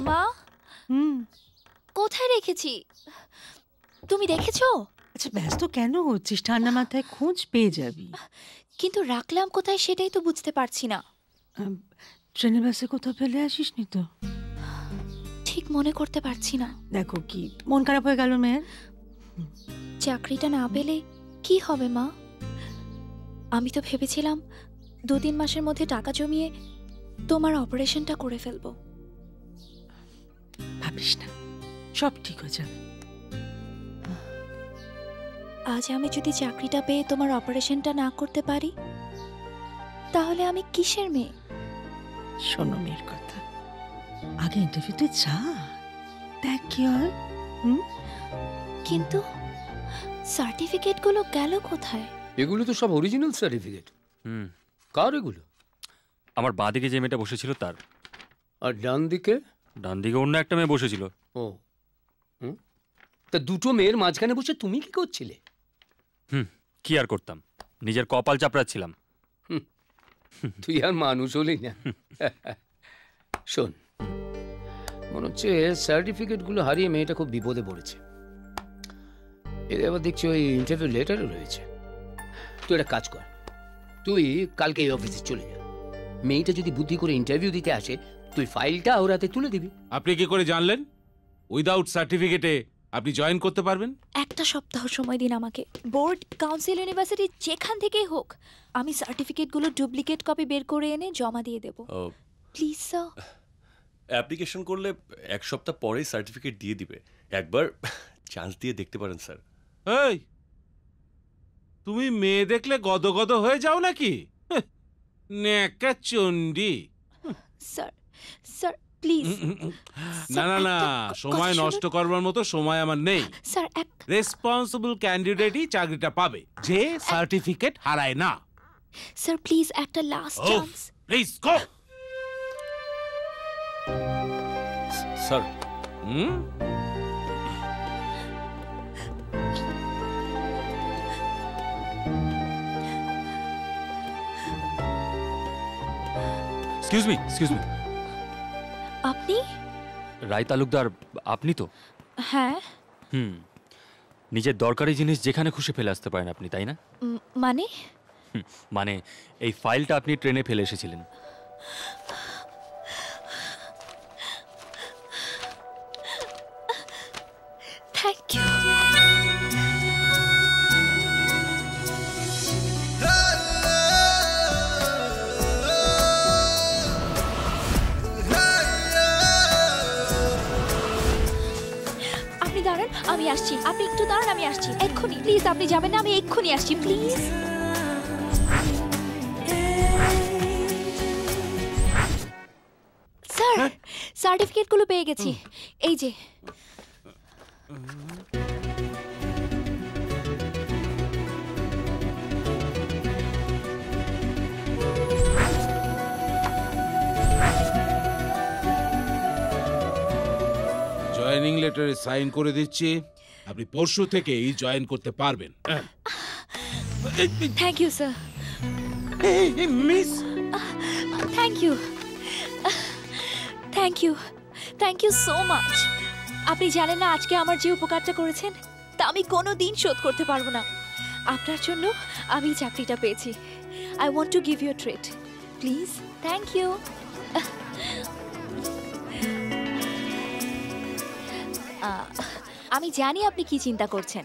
মা, কোথায় রেখেছি তুমি দেখেছো? আচ্ছা ব্যস্ত কেন হচ্ছিস? ঠান্ডা মাথায় খোঁজ পেয়ে যাবি। কিন্তু রাখলাম কোথায় সেটাই তো বুঝতে পারছি না। ট্রেনে বাসে কোথাও ফেলে আসিসনি তো? ঠিক মনে করতে পারছি না। দেখো কি মন খারাপ হয়ে গেল মেয়ের। চাকরিটা না পেলে কি হবে মা? আমি তো ভেবেছিলাম 2-3 মাসের মধ্যে টাকা জমিয়ে তোমার অপারেশনটা করে ফেলবো। ভাবিস না, সব ঠিক হয়ে যাবে। আজ আমি যদি চাকরিটা পেয়ে তোমার অপারেশনটা না করতে পারি তাহলে আমি কিসের মেয়ে? শোনো মেয়ের কথা, আগে ইন্টারভিউতে যা, দেখ কি হয়। কিন্তু সার্টিফিকেটগুলো গেল কোথায়? এগুলো তো সব অরিজিনাল সার্টিফিকেট। কার এগুলো? আমার বাঁ দিকে যে মেয়েটা বসেছিল তার। আর ডান দিকে? ডান দিকে অন্য একটা মেয়ে বসেছিল। ও, তা দুটো মেয়ের মাঝখানে বসে তুমি কি করছিলে? কি আর করতাম, নিজের কপাল চাপড়াচ্ছিলাম। তুই আর মানুষ হলি না। শোন, মনে হচ্ছে সার্টিফিকেটগুলো হারিয়ে মেয়েটা খুব বিপদে পড়েছে। এর আবার দেখছি ওই ইন্টারভিউ লেটারও রয়েছে। তুই একটা কাজ কর, তুই কালকে এই অফিসে চলে যা। মেয়েটা যদি বুদ্ধি করে ইন্টারভিউ দিতে আসে, তুই ফাইলটা ওর হাতে তুলে দিবি। আপনি কি করে জানলেন উইদাউট সার্টিফিকেটে আপনি জয়েন করতে পারবেন? একটা সপ্তাহ সময় দিন আমাকে। বোর্ড, কাউন্সিল, ইউনিভার্সিটি যেখান থেকেই হোক, আমি সার্টিফিকেটগুলো ডুপ্লিকেট কপি বের করে এনে জমা দিয়ে দেব। Please sir. অ্যাপ্লিকেশন করলে 1 সপ্তাহ পরেই সার্টিফিকেট দিয়ে দিবে। একবার চান্স দিয়ে দেখতে পারেন স্যার। এই, তুমি মেয়ে দেখলে গদগদ হয়ে যাও নাকি? নেকা চন্ডি। Sir, sir please. না না না, সময় নষ্ট করবার মতো সময় আমার নেই। স্যার, রেসপন্সিবল ক্যান্ডিডেটই চাকরিটা পাবে, যে সার্টিফিকেট হারায় না। স্যার প্লিজ, একটা last chance. Please go. Sir, excuse me, excuse me. আপনি? রায় তালুকদার আপনি তো? হ্যাঁ। নিজের দরকারি জিনিস যেখানে খুশি ফেলে আসতে পারেন আপনি, তাই না? মানে? মানে এই ফাইলটা আপনি ট্রেনে ফেলে এসেছিলেন। Thank you. আপনি দাঁড়ান, আমি আসছি। আপনি একটু দাঁড়ান, আমি আসছি এক্ষুনি। প্লিজ আপনি যাবেন না, আমি এক্ষুনি আসছি প্লিজ। স্যার, সার্টিফিকেটগুলো পেয়ে গেছি, এই যে। জয়েনিং লেটারে সাইন করে দিচ্ছি, আপনি পরশু থেকেই জয়েন করতে পারবেন। Thank you sir. Miss, thank you, thank you, thank you so much. আপনি জানেন না আজকে আমার যে উপকারটা করেছেন তা আমি কোনো দিন শোধ করতে পারবো না। আপনার জন্য আমি চাকরিটা পেয়েছি। I want to give you a treat, please. Thank you. আমি জানি আপনি কি চিন্তা করছেন।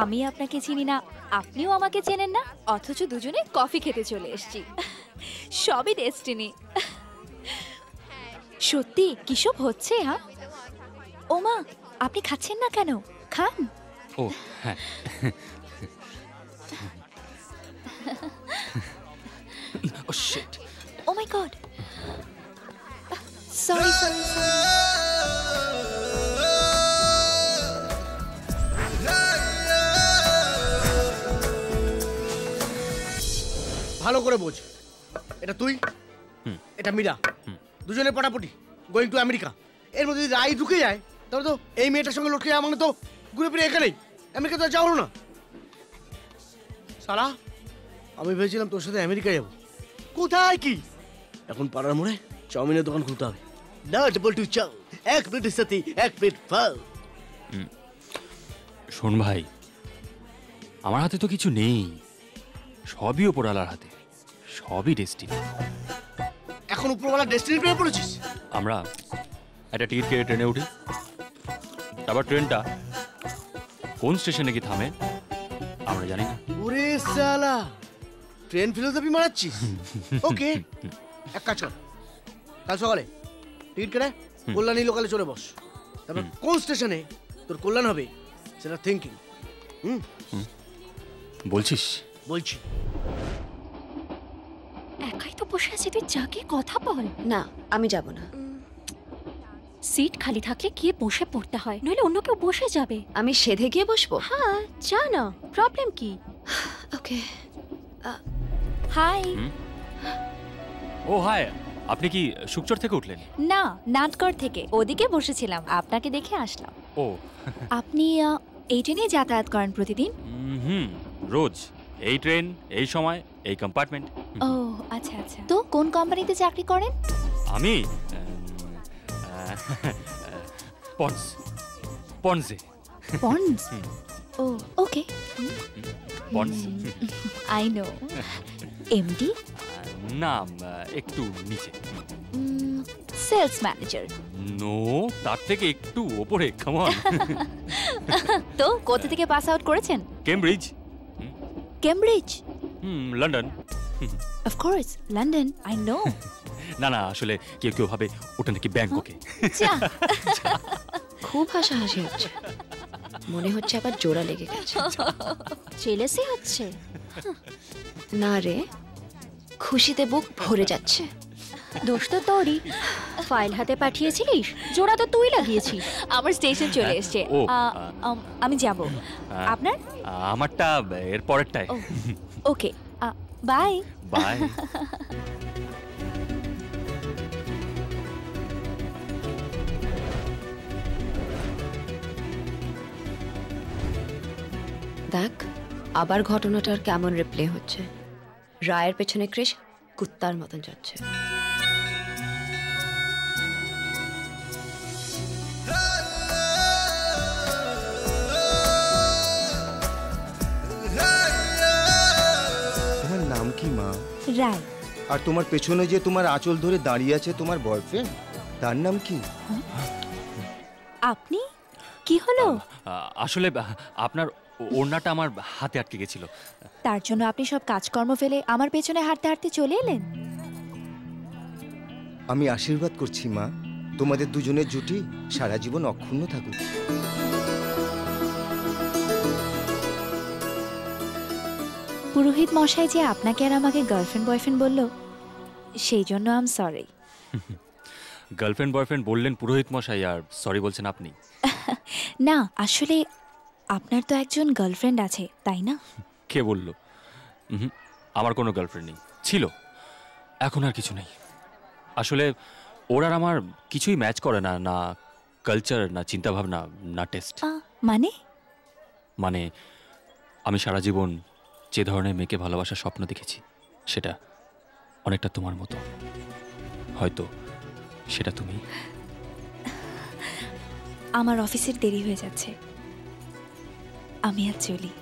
আমি আপনাকে চিনি না, আপনিও আমাকে চেনেন না, অথচ দুজনে কফি খেতে চলে এসেছি। সবই ডেস্টিনি। সত্যি কিসব হচ্ছে? হ্যাঁ ওমা, আপনি খাচ্ছেন না কেন? খান। ও হ্যাঁ। Oh shit. Oh my god. Sorry, sorry, sorry. ভালো করে বোঝ, এটা তুই, এটা মীরা, দুজনে পটাপটি গোয়িং টু আমেরিকা। এর মধ্যে যদি রায় ঢুকে যায় তাহলে তো এই মেয়েটার সঙ্গে লটকে যাওয়া মানে তো ঘুরে ফিরে এখানেই, আমেরিকা তো যাওয়া হলো না। সারা আমি ভেবেছিলাম তোর সাথে আমেরিকা যাবো, কোথায় কি? এখন পাড়ার মোড়ে চাউমিনের দোকান খুলতে হবে, না ডবল টু চাও, এক প্লেটের সাথে এক প্লেট ফল। শোন ভাই, আমার হাতে তো কিছু নেই, সবই ওপরওয়ালার হাতে, সবই ডেস্টিনি। এখন উপরওয়ালা ডেস্টিনি প্রেমে পড়েছিস? আমরা একটা টিকিট কেটে ট্রেনে উঠি, তারপর ট্রেনটা কোন স্টেশনে কি থামে আমরা জানি না। ওরে সালা, ট্রেন ফিলোসফি মারাচ্ছিস? ওকে, এক কাজ কর, কাল সকালে টিকিট কেটে কল্যাণী লোকালে চলে বস। তারপর কোন স্টেশনে তোর কল্যাণ হবে সেটা থিঙ্কিং। বলছিস? বলছি। একাই তো বসে আছে, তুই যাকে কথা বল। না, আমি যাব না। সিট খালি থাকলে গিয়ে বসে পড়তে হয়, নইলে অন্য কেউ বসে যাবে। আমি সেধে গিয়ে বসবো? হ্যাঁ, যা না, প্রবলেম কি? ওকে। হাই। ও হাই, আপনি কি সুকচর থেকে উঠলেন? না, নাটগড় থেকে। ওদিকে বসেছিলাম, আপনাকে দেখে আসলাম। ও আপনি এই ট্রেনে যাতায়াত করেন প্রতিদিন? হুম, রোজ এই ট্রেন, এই সময়, এই কম্পার্টমেন্ট। ও আচ্ছা আচ্ছা। তো কোন কোম্পানিতে চাকরি করেন? আমি পন্সে। পন্স? ও okay, Pond's I know. MD? না, একটু নিচে। Sales manager? নো, তার থেকে একটু ওপরে। Come on. তো কোথা থেকে পাস আউট করেছেন? Cambridge. Cambridge? London. Of course, London, I know. না না, আসলে কেউ কেউ ভাবে ওটা নাকি ব্যাংককে। খুব হাসাহাসি হচ্ছে, মনে হচ্ছে আবার জোড়া লেগে গেছে। জেলেসি হচ্ছে? না রে, খুশিতে বুক ভরে যাচ্ছে। দোষ তো তোরই, ফাইল হাতে পাঠিয়েছিলিস, জোড়া তো তুই লাগিয়েছিস। আমার স্টেশন চলে এসেছে, ও, আমি যাব। আপনার? আমারটা এর পরেরটায়। ওকে, বাই বাই। দেখ, আবার ঘটনাটার কেমন রিপ্লে হচ্ছে। রায়ের পেছনে ক্রিশ কুত্তার মতন যাচ্ছে। তোমার নাম কি মা? রায়। আর তোমার পেছনে যে তোমার আঁচল ধরে দাঁড়িয়ে আছে তোমার বয়ফ্রেন্ড, তার নাম কি? আপনি? কি হলো? আসলে আপনার ওড়নাটা আমার হাতে আটকে গেছিল, তার জন্য আপনি সব কাজকর্ম ফেলে আমার পেছনে হাঁটতে হাঁটতে চলে এলেন? আমি আশীর্বাদ করছি মা, তোমাদের দুজনের জুটি সারা জীবন অক্ষুণ্ণ থাকুক। পুরোহিত মশাই যে আপনাকে আর আমাকে গার্লফ্রেন্ড বয়ফ্রেন্ড বলল, সেই জন্য I am sorry. Girlfriend boyfriend বললেন পুরোহিত মশাই, আর সরি বলছেন আপনি? না, আসলে আপনার তো একজন গার্লফ্রেন্ড আছে, তাই না? কে বলল? আমার কোনো গার্লফ্রেন্ড নেই, ছিল, এখন আর কিছু নেই। আসলে ওর আর আমার কিছুই ম্যাচ করে না, না কালচার, না চিন্তাভাবনা, না টেস্ট। মানে আমি সারা জীবন যে ধরনের মেয়েকে ভালোবাসার স্বপ্ন দেখেছি, সেটা অনেকটা তোমার মতো। হয়তো সেটা তুমি। আমার অফিসের দেরি হয়ে যাচ্ছে, আমি আর চলি।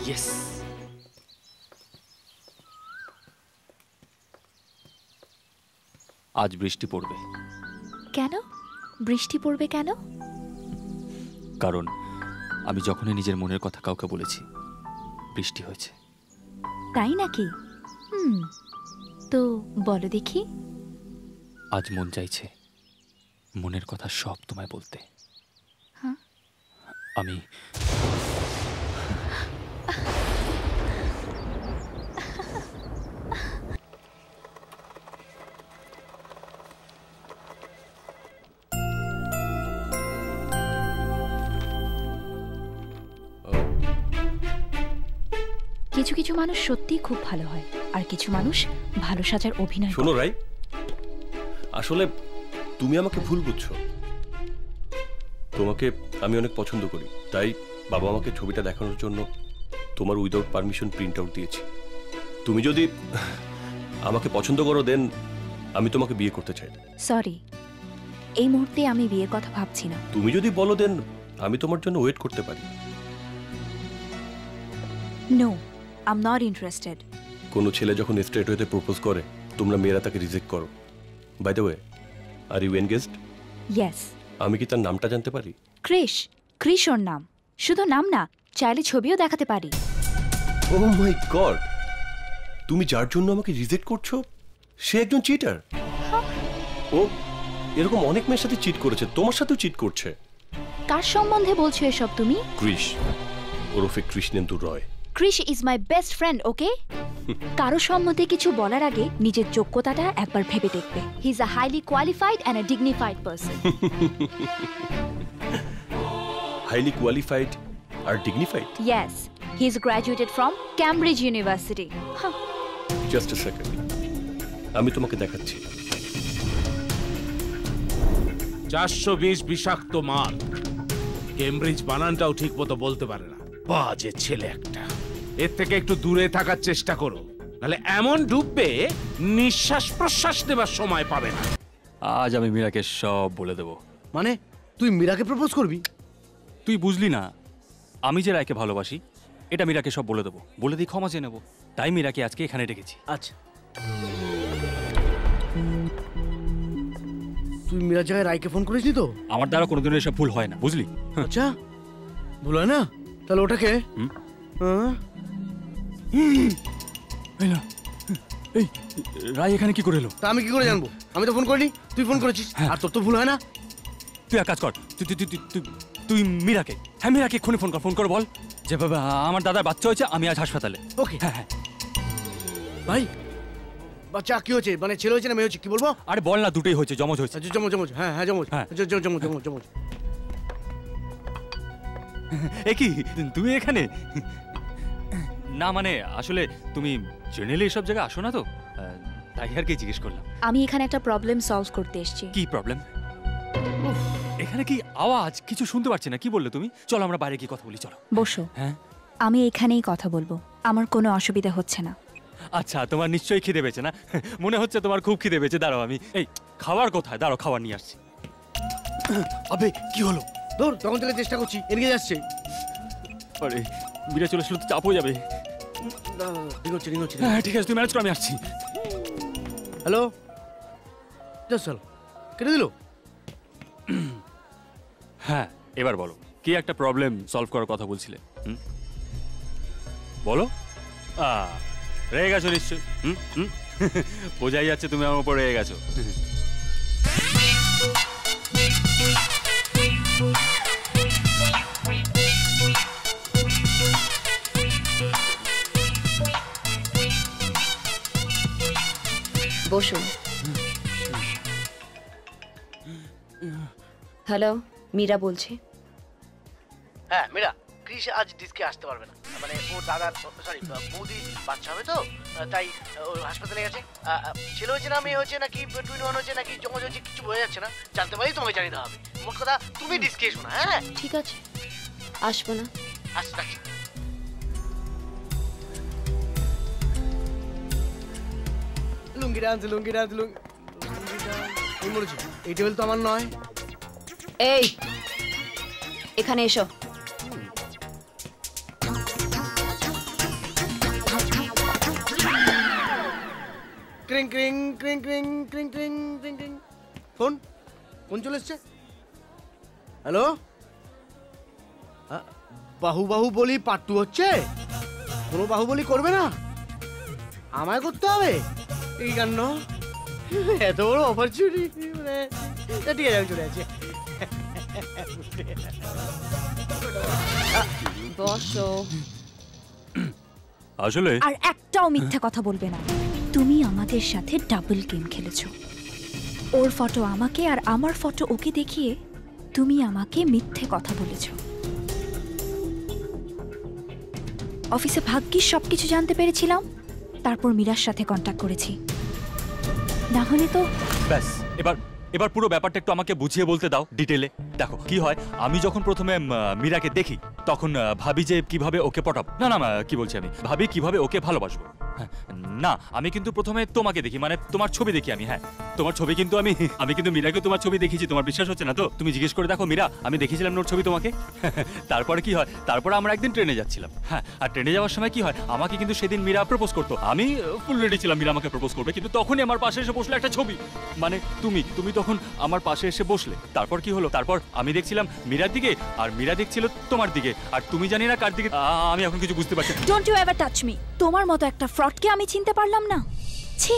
ইয়েস। আজ বৃষ্টি পড়বে। কেন বৃষ্টি পড়বে? কেন? কারণ আমি যখনই নিজের মনের কথা কাউকে বলেছি, বৃষ্টি হয়েছে। তাই নাকি? তো বলো দেখি। আজ মন চাইছে মনের কথা সব তোমায় বলতে। হ্যাঁ? আমি কিছু কিছু মানুষ সত্যিই খুব ভালো হয়, আর কিছু মানুষ ভালো সাজার অভিনয় করে। শোনো রাই, আসলে তুমি আমাকে ভুল বুঝছো। তোমাকে আমি অনেক পছন্দ করি, তাই বাবা আমাকে ছবিটা দেখানোর জন্য তোমার উইদাউট পারমিশন প্রিন্ট আউট দিয়েছি। তুমি যদি আমাকে পছন্দ করো, দেন আমি তোমাকে বিয়ে করতে চাই না। সরি, এই মুহূর্তে আমি বিয়ের কথা ভাবছি না। তুমি যদি বলো দেন আমি তোমার জন্য ওয়েট করতে পারি। No, I am not interested. কোনো ছেলে যখন স্ট্রেট হইতে প্রপোজ করে তোমরা মেয়েরা তাকে রিজেক্ট করো। By the way, are you engaged? Yes. আমি কি তার নামটা জানতে পারি? ক্রিশ। ক্রিশ ওর নাম। শুধু নাম না, চাইলে ছবিও দেখাতে পারি। ও মাই গড, তুমি যার জন্য আমাকে রিজেক্ট করছো সে একজন চিটার। ও এরকম অনেক মেয়ের সাথে চিট করেছে, তোমার সাথেও চিট করছে। কার সম্বন্ধে বলছো এসব তুমি? ক্রিশ, ওরফে Krishnendu Roy. Krish is my best friend, okay? কারো সম্বন্ধে কিছু বলার আগে নিজের যোগ্যতাটা একবার ভেবে দেখবে। He is a highly qualified and a dignified person. Highly qualified আর dignified? Yes, he is graduated from Cambridge university. Just a second, আমি তোমাকে দেখাচ্ছি। 420 বিষাক্ত মাল। কেমব্রিজ বানানটাও ঠিক মতো বলতে পারে না। বাজে ছেলে একটা। এর থেকে একটু দূরে থাকার চেষ্টা করো, নাহলে এমন ডুববে নিঃশ্বাস প্রশ্বাস নেবার সময় পাবে না। আজ আমি মীরাকে সব বলে দেব। মানে তুই মীরাকে প্রপোজ করবি? তুই বুঝলি না, আমি যে রায়কে ভালোবাসি এটা মীরাকে সব বলে দেবো, বলে দিয়ে ক্ষমা চেয়ে নেবো। তাই মীরাকে আজকে এখানে ডেকেছি। আচ্ছা, তুই মীরার জায়গায় রায়কে ফোন করিসনি তো? আমার দ্বারা কোনোদিনও এসব ভুল হয় না, বুঝলি? আচ্ছা, ভুল হয় না? তাহলে ওটাকে এই না, এই রায় এখানে কি করে এলো? তা আমি কি করে জানবো? আমি তো ফোন করিনি, তুই ফোন করেছিস। আর তোর তো ভুল হয় না। তুই এক কাজ কর, তুই মীরাকে, হ্যাঁ মীরাকে এক্ষুনি ফোন করে বল যে বাবা আমার দাদার বাচ্চা হয়েছে, আমি আজ হাসপাতালে। ওকে। হ্যাঁ হ্যাঁ ভাই, বাচ্চা কি হয়েছে? মানে ছেলে হয়েছে না মেয়ে হয়েছে, কি বলবো? আরে বল না, দুটোই হয়েছে, জমজ হয়েছে। জমজ জমজ, হ্যাঁ হ্যাঁ জমজ, হ্যাঁ। জমজ জমজ জমজ। এ কি তুমি এখানে? না মানে আসলে তুমি জেনারেলি এসব জায়গায় আসো না তো, তাই আর কি জিজ্ঞেস করলাম। আমি এখানে একটা প্রবলেম সলভ করতে এসেছি। কি প্রবলেম? এখানে কি আওয়াজ? কিছু শুনতে পাচ্ছি না, কি বললে তুমি? চলো আমরা বাইরে গিয়ে কথা বলি, চলো। বসো। হ্যাঁ, আমি এখানেই কথা বলবো, আমার কোনো অসুবিধা হচ্ছে না। আচ্ছা, তোমার নিশ্চয়ই খিদে পেয়েছে না? মনে হচ্ছে তোমার খুব খিদে পেয়েছে। দাঁড়াও, আমি এই খাবার কোথায়, দাঁড়াও খাবার নিয়ে আসছি। আবে কি হলো? ধর, তখন থেকে চেষ্টা করছি, এদিকে যাচ্ছে। আরে বিরা চলে আসলে তো চাপ হয়ে যাবে। ঠিক হচ্ছে, ঠিক হচ্ছে। হ্যাঁ ঠিক আছে, তুমি ম্যানেজ করো, আমি আসছি। হ্যালো, চল, কেটে দিল। হ্যাঁ এবার বলো, কি একটা প্রবলেম সলভ করার কথা বলছিলে? বলো। রেগে গেছো নিশ্চয়। বোঝাই যাচ্ছে তুমি আমার উপর রেগে গেছো। বসুন। হ্যালো, মীরা বলছি। হ্যাঁ মীরা, ক্রিস আজ ডিস্কে আসতে পারবে না। মানে ওর দাদার, সরি বৌদির বাচ্চা হবে তো, তাই ও হাসপাতালে গেছে। ছেলে হয়েছে না মেয়ে হয়েছে নাকি টুইন ওয়ান হয়েছে নাকি জমজ হয়েছে কিছু বোঝা যাচ্ছে না। জানতে পারি তোমায় জানিয়ে হবে। মোট কথা তুমি ডিস্কে এসো না। হ্যাঁ ঠিক আছে, আসবো না। আসতে লুঙ্গি ডান্স লুঙ্গি ডান্স লুঙ্গি। এই বলেছি, এই টেবিল তো আমার নয়। এই এখানে এসো। ক্রিং ক্রিং ক্রিং ক্রিং ক্রিং ক্রিং ক্রিং ক্রিং। ফোন চলে এসছে। হ্যালো, বাহুবাহু বলি পার্ট 2 হচ্ছে? কোনো বাহুবলি করবে না, আমায় করতে হবে? এই কান্ন, এত বড় অপরচুনিটি। ঠিক আছে, আমি চলে আছি। বসো। আসলে আর একটাও মিথ্যা কথা বলবে না। তুমি আমাদের সাথে ডাবল গেম খেলেছো। ওর ফটো আমাকে আর আমার ফটো ওকে দেখিয়ে তুমি আমাকে মিথ্যে কথা বলেছো। অফিসে ভাগ্যিস সবকিছু জানতে পেরেছিলাম, তারপর মীরার সাথে কন্ট্যাক্ট করেছি, না হলে তো। ব্যাস, এবার পুরো ব্যাপারটা একটু আমাকে বুঝিয়ে বলতে দাও ডিটেলে। দেখো কি হয়, আমি যখন প্রথমে মীরাকে দেখি তখন ভাবি যে কিভাবে ওকে পটাবো। না কি বলছি, আমি ভাবি কিভাবে ওকে ভালোবাসবো। না, আমি কিন্তু প্রথমে তোমাকে দেখি, মানে তোমার ছবি দেখি আমি। হ্যাঁ, তোমার ছবি কিন্তু আমি কিন্তু মীরাকে তোমার ছবি দেখিয়েছি, তোমার বিশ্বাস হচ্ছে না তো? তুমি জিজ্ঞেস করে দেখো মীরা, আমি দেখিয়েছিলাম ওর ছবি তোমাকে। তারপরে কি হয়, তারপরে আমরা একদিন ট্রেনে যাচ্ছিলাম, হ্যাঁ, আর ট্রেনে যাওয়ার সময় কি হয়, আমাকে কিন্তু সেদিন মীরা প্রপোজ করতো। আমি ফুল রেডি ছিলাম মীরা আমাকে প্রপোজ করবে, কিন্তু তখনই আমার পাশে এসে বসলো একটা ছবি, মানে তুমি তখন আমার পাশে এসে বসলে। তারপর কি হলো, তারপর আমি দেখছিলাম মীরার দিকে আর মীরা দেখছিল তোমার দিকে, আর তুমি জানি না কার দিকে। আমি এখন কিছু বুঝতে পারছি। Don't you ever touch me. তোমার মতো একটা ফ্রডকে আমি চিনতে পারলাম না। ছি,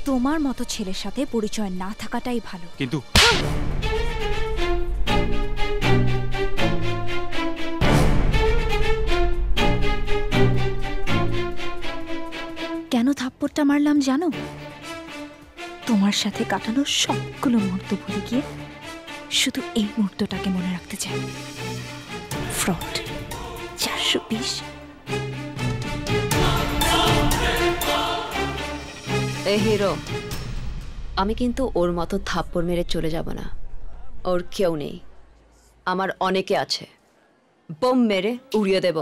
তোমার মতো ছেলের সাথে পরিচয় না থাকাটাই ভালো। কিন্তু কেন থাপ্পড়টা মারলাম জানো? তোমার সাথে কাটানো সবগুলো মুহূর্ত ভুলে গিয়ে শুধু এই মুহূর্তটাকে মনে রাখতে চাই। ফ্রড 420। এই হিরো, আমি কিন্তু ওর মতো থাপ্পড় মেরে চলে যাব না। ওর কেউ নেই, আমার অনেকে আছে, বোম মেরে উড়িয়ে দেব।